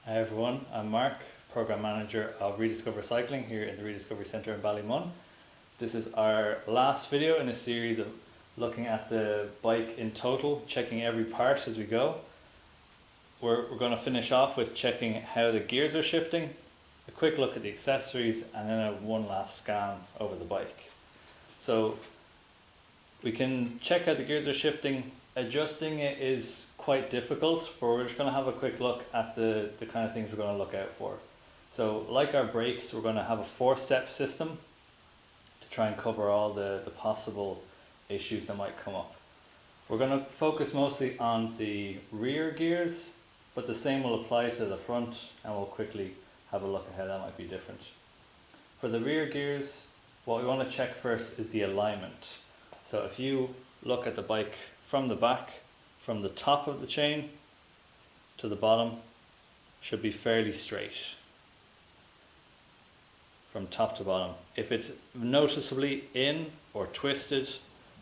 Hi everyone, I'm Mark, Programme Manager of Rediscover Cycling here in the Rediscovery Centre in Ballymun. This is our last video in a series of looking at the bike in total, checking every part as we go. We're going to finish off with checking how the gears are shifting, a quick look at the accessories, and then one last scan over the bike. So we can check how the gears are shifting. Adjusting it is quite difficult, but we're just going to have a quick look at the kind of things we're going to look out for. So like our brakes, we're going to have a 4-step system to try and cover all the possible issues that might come up. We're going to focus mostly on the rear gears, but the same will apply to the front, and we'll quickly have a look at how that might be different. For the rear gears, what we want to check first is the alignment. So if you look at the bike from the back, from the top of the chain to the bottom, should be fairly straight from top to bottom. If it's noticeably in or twisted,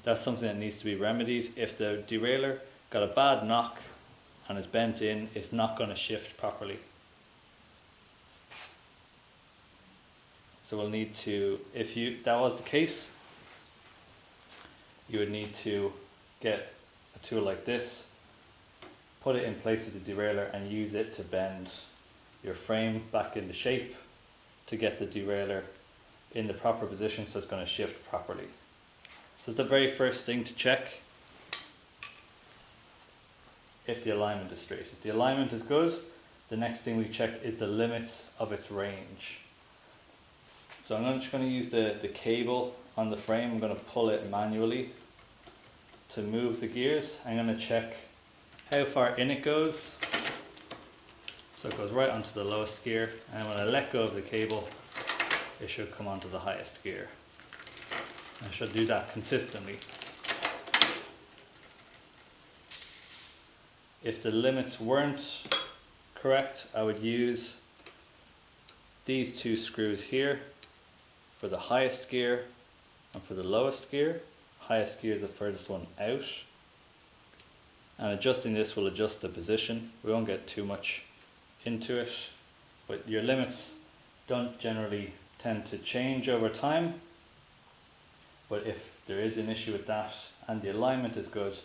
that's something that needs to be remedied. If the derailleur got a bad knock and is bent in, it's not going to shift properly. So we'll need to, if that was the case, you would need to get a tool like this, put it in place of the derailleur and use it to bend your frame back into shape to get the derailleur in the proper position so it's going to shift properly. So it's the very first thing to check if the alignment is straight. If the alignment is good, the next thing we check is the limits of its range. So I'm just going to use the cable on the frame. I'm going to pull it manually to move the gears. I'm going to check how far in it goes. So it goes right onto the lowest gear, and when I let go of the cable, it should come onto the highest gear. I should do that consistently. If the limits weren't correct, I would use these 2 screws here for the highest gear and for the lowest gear. Highest gear is the furthest one out. And adjusting this will adjust the position. We won't get too much into it, but your limits don't generally tend to change over time. But if there is an issue with that and the alignment is good,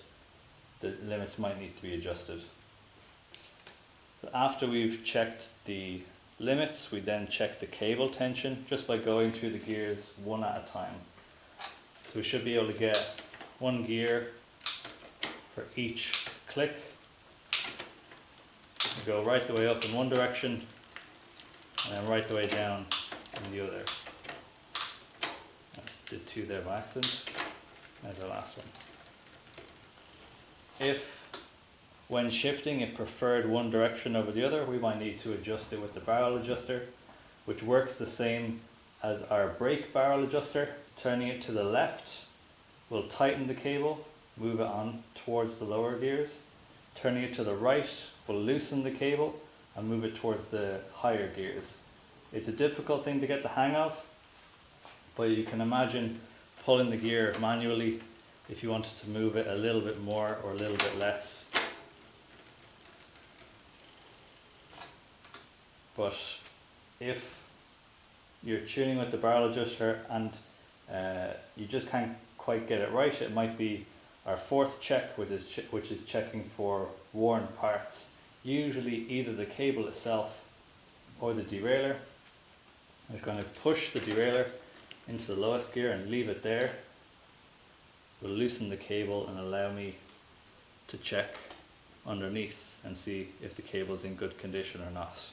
the limits might need to be adjusted. So after we've checked the limits, we then check the cable tension just by going through the gears one at a time. So we should be able to get 1 gear for each click. We go right the way up in one direction and then right the way down in the other. I did 2 there by accident. There's our last one. If when shifting it preferred one direction over the other, we might need to adjust it with the barrel adjuster, which works the same as our brake barrel adjuster. Turning it to the left will tighten the cable, move it on towards the lower gears. Turning it to the right will loosen the cable and move it towards the higher gears. It's a difficult thing to get the hang of, but you can imagine pulling the gear manually if you wanted to move it a little bit more or a little bit less. But if you're tuning with the barrel adjuster and you just can't quite get it right, it might be our 4th check, which is checking for worn parts. Usually either the cable itself or the derailleur. I'm just going to push the derailleur into the lowest gear and leave it there. We'll loosen the cable and allow me to check underneath and see if the cable is in good condition or not.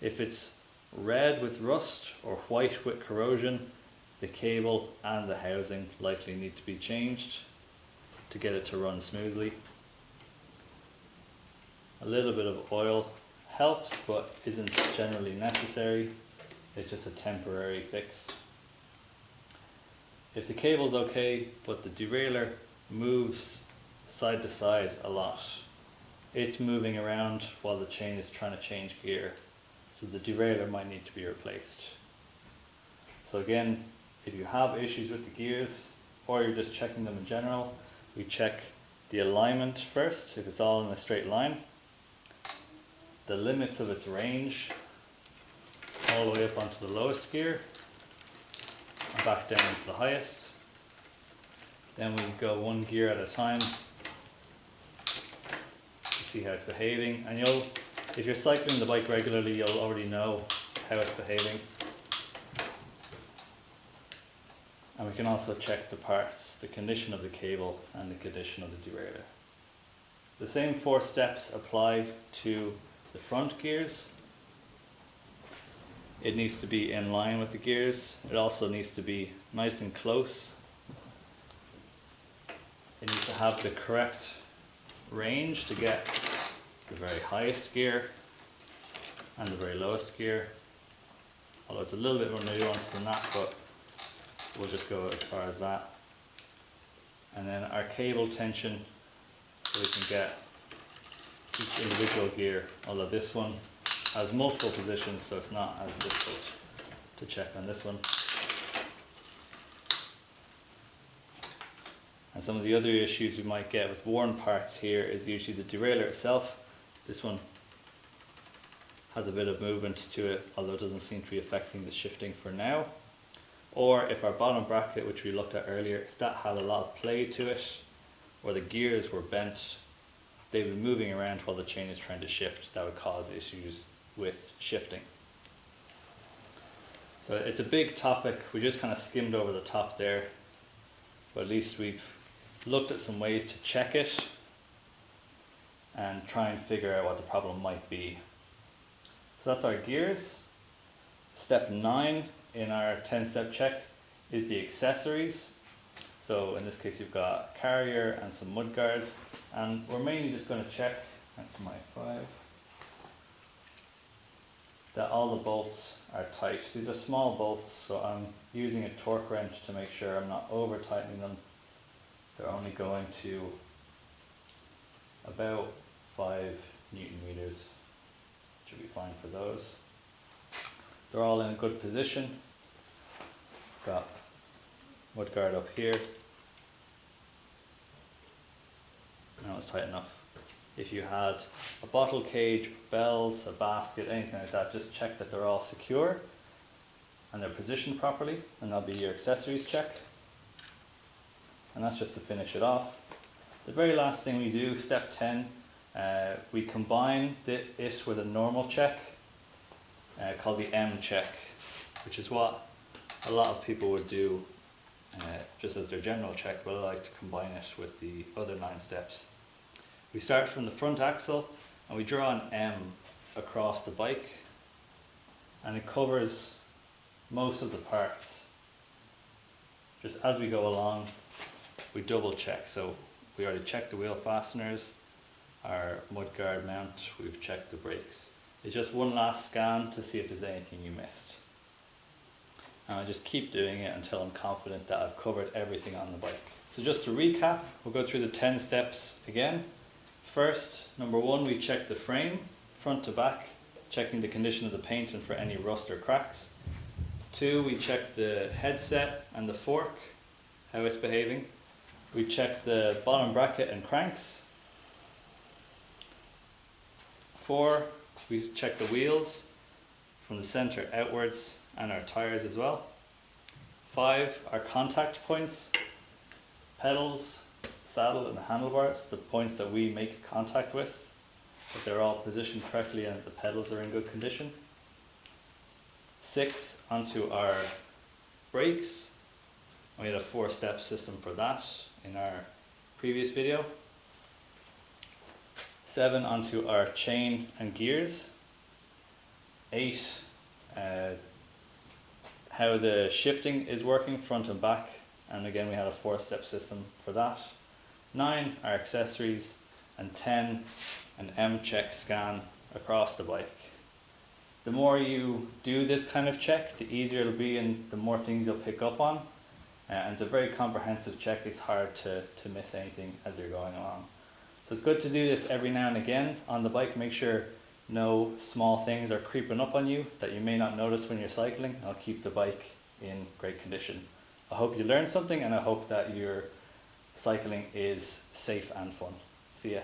If it's red with rust or white with corrosion, the cable and the housing likely need to be changed to get it to run smoothly. A little bit of oil helps, but isn't generally necessary. It's just a temporary fix. If the cable's okay, but the derailleur moves side to side a lot, it's moving around while the chain is trying to change gear. So the derailleur might need to be replaced. So again, if you have issues with the gears or you're just checking them in general, we check the alignment first, if it's all in a straight line. the limits of its range all the way up onto the lowest gear and back down to the highest. Then we go one gear at a time to see how it's behaving, and if you're cycling the bike regularly, you'll already know how it's behaving. And we can also check the parts, the condition of the cable and the condition of the derailleur. The same 4 steps apply to the front gears. It needs to be in line with the gears. It also needs to be nice and close. It needs to have the correct range to get the very highest gear and the very lowest gear. Although it's a little bit more nuanced than that, but we'll just go as far as that. And then our cable tension, so we can get each individual gear, although this one has multiple positions, so it's not as difficult to check on this one. And some of the other issues we might get with worn parts here is usually the derailleur itself. This one has a bit of movement to it, although it doesn't seem to be affecting the shifting for now. Or if our bottom bracket, which we looked at earlier, if that had a lot of play to it, or the gears were bent, they've been moving around while the chain is trying to shift, that would cause issues with shifting. So it's a big topic. We just kind of skimmed over the top there, but at least we've looked at some ways to check it and try and figure out what the problem might be. So that's our gears. Step 9 in our 10-step check is the accessories. So in this case you've got a carrier and some mud guards, and we're mainly just going to check, that's my 5, that all the bolts are tight. These are small bolts, so I'm using a torque wrench to make sure I'm not over tightening them. They're only going to about 5 Newton meters. Should be fine for those. They're all in a good position. Got mudguard up here. Now it's tight enough. If you had a bottle cage, bells, a basket, anything like that, just check that they're all secure and they're positioned properly, and that'll be your accessories check. And that's just to finish it off. The very last thing we do, step 10, we combine it with a normal check called the M check, which is what a lot of people would do just as their general check, but I like to combine it with the other 9 steps. We start from the front axle and we draw an M across the bike, and it covers most of the parts. Just as we go along, we double check. So we already checked the wheel fasteners, our mudguard mount, we've checked the brakes. It's just one last scan to see if there's anything you missed. And I just keep doing it until I'm confident that I've covered everything on the bike. So just to recap, we'll go through the 10 steps again. First, number 1, we check the frame, front to back, checking the condition of the paint and for any rust or cracks. 2, we check the headset and the fork, how it's behaving. We check the bottom bracket and cranks. 4, we check the wheels from the center outwards and our tires as well. 5, our contact points, pedals, saddle and the handlebars, the points that we make contact with, that they're all positioned correctly and the pedals are in good condition. 6, onto our brakes. We had a 4-step system for that in our previous video. 7, onto our chain and gears. 8, how the shifting is working front and back, and again we had a 4-step system for that. 9, our accessories, and 10, an M check scan across the bike. The more you do this kind of check, the easier it'll be and the more things you'll pick up on. And it's a very comprehensive check. It's hard to miss anything as you're going along. So it's good to do this every now and again on the bike. Make sure no small things are creeping up on you that you may not notice when you're cycling. I'll keep the bike in great condition. I hope you learned something, and I hope that your cycling is safe and fun. See ya.